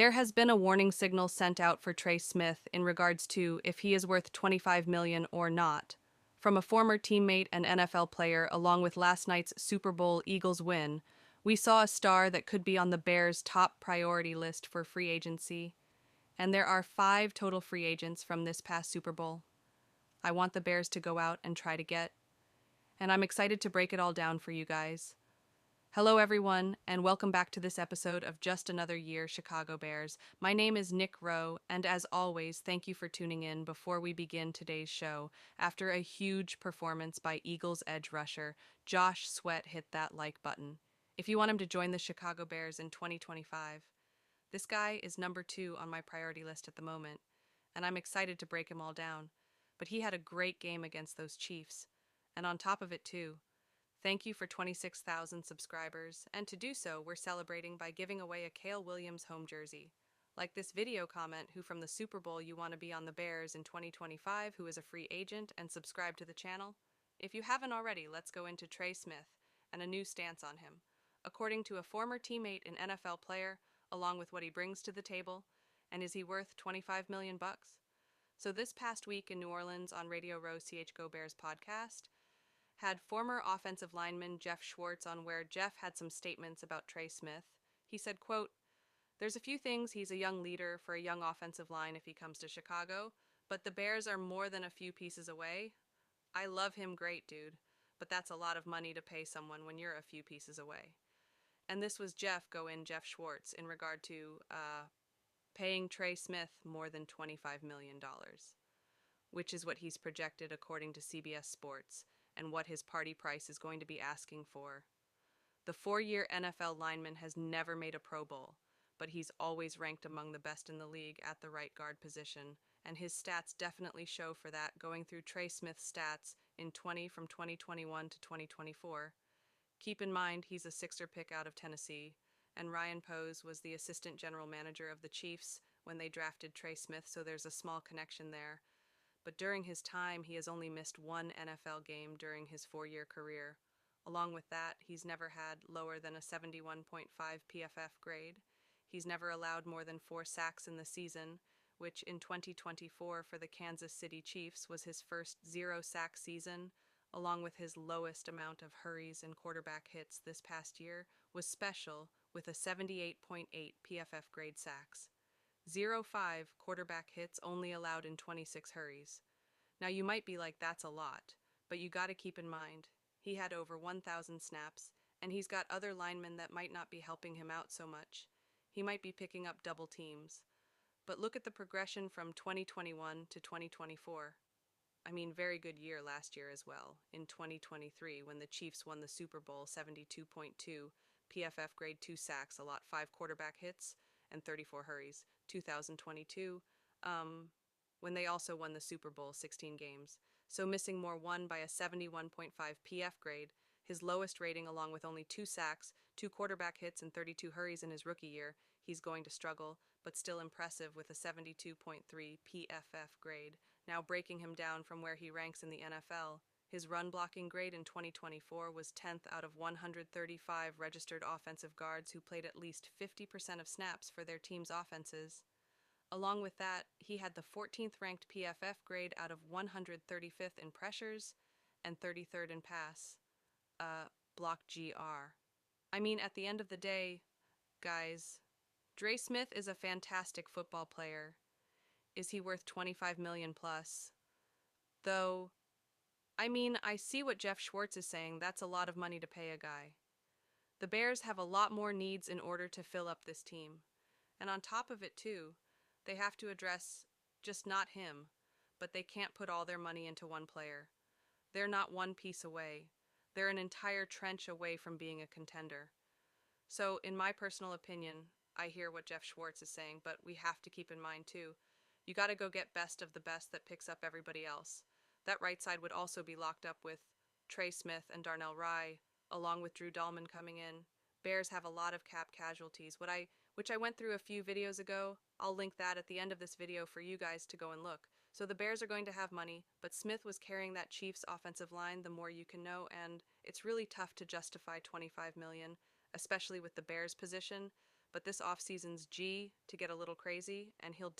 There has been a warning signal sent out for Trey Smith in regards to if he is worth 25 million or not. From a former teammate and NFL player along with last night's Super Bowl Eagles win, we saw a star that could be on the Bears' top priority list for free agency, and there are 5 total free agents from this past Super Bowl. I want the Bears to go out and try to get, and I'm excited to break it all down for you guys. Hello, everyone, and welcome back to this episode of Just Another Year Chicago Bears. My name is Nick Rowe, and as always, thank you for tuning in before we begin today's show. After a huge performance by Eagles edge rusher, Josh Sweat hit that like button. If you want him to join the Chicago Bears in 2025, this guy is number 2 on my priority list at the moment, and I'm excited to break him all down. But he had a great game against those Chiefs, and on top of it, too, thank you for 26,000 subscribers, and to do so, we're celebrating by giving away a Cale Williams home jersey. Like this video comment, who from the Super Bowl you want to be on the Bears in 2025, who is a free agent, and subscribe to the channel? If you haven't already, let's go into Trey Smith and a new stance on him. According to a former teammate and NFL player, along with what he brings to the table, and is he worth 25 million bucks? So this past week in New Orleans on Radio Row CH Go Bears podcast, had former offensive lineman Jeff Schwartz on, where Jeff had some statements about Trey Smith. He said, quote, "There's a few things. He's a young leader for a young offensive line if he comes to Chicago, but the Bears are more than a few pieces away. I love him, great dude, but that's a lot of money to pay someone when you're a few pieces away." And this was Jeff Schwartz, in regard to paying Trey Smith more than $25 million, which is what he's projected according to CBS Sports, and what his party price is going to be asking for. The 4-year NFL lineman has never made a Pro Bowl, but he's always ranked among the best in the league at the right guard position, and his stats definitely show for that. Going through Trey Smith's stats in 2021 to 2024. Keep in mind he's a sixer pick out of Tennessee, and Ryan Poes was the assistant general manager of the Chiefs when they drafted Trey Smith, so there's a small connection there. But during his time, he has only missed 1 NFL game during his 4-year career. Along with that, he's never had lower than a 71.5 PFF grade. He's never allowed more than 4 sacks in the season, which in 2024 for the Kansas City Chiefs was his first 0-sack season, along with his lowest amount of hurries and quarterback hits this past year was special, with a 78.8 PFF grade sacks. 0.5 quarterback hits only allowed in 26 hurries. Now you might be like, that's a lot, but you gotta keep in mind, he had over 1,000 snaps, and he's got other linemen that might not be helping him out so much. He might be picking up double teams. But look at the progression from 2021 to 2024. I mean, very good year last year as well. In 2023, when the Chiefs won the Super Bowl, 72.2 PFF grade 2 sacks, a lot 5 quarterback hits, and 34 hurries. 2022, when they also won the Super Bowl, 16 games. So missing more, won by a 71.5 PF grade, his lowest rating, along with only 2 sacks, 2 quarterback hits, and 32 hurries in his rookie year. He's going to struggle, but still impressive with a 72.3 PFF grade, now breaking him down from where he ranks in the NFL. His run blocking grade in 2024 was 10th out of 135 registered offensive guards who played at least 50% of snaps for their team's offenses. Along with that, he had the 14th ranked PFF grade out of 135th in pressures and 33rd in pass block GR. I mean, at the end of the day, guys, Trey Smith is a fantastic football player. Is he worth 25 million plus? Though, I mean, I see what Jeff Schwartz is saying. That's a lot of money to pay a guy. The Bears have a lot more needs in order to fill up this team. And on top of it, too, they have to address just not him, but they can't put all their money into one player. They're not one piece away. They're an entire trench away from being a contender. So, in my personal opinion, I hear what Jeff Schwartz is saying, but we have to keep in mind, too, you got to go get best of the best that picks up everybody else. That right side would also be locked up with Trey Smith and Darnell Rye, along with Drew Dahlman coming in. Bears have a lot of cap casualties, which I went through a few videos ago. I'll link that at the end of this video for you guys to go and look. So the Bears are going to have money, but Smith was carrying that Chiefs offensive line, the more you can know, and it's really tough to justify $25 million, especially with the Bears position. but this offseason's G to get a little crazy, and he'll definitely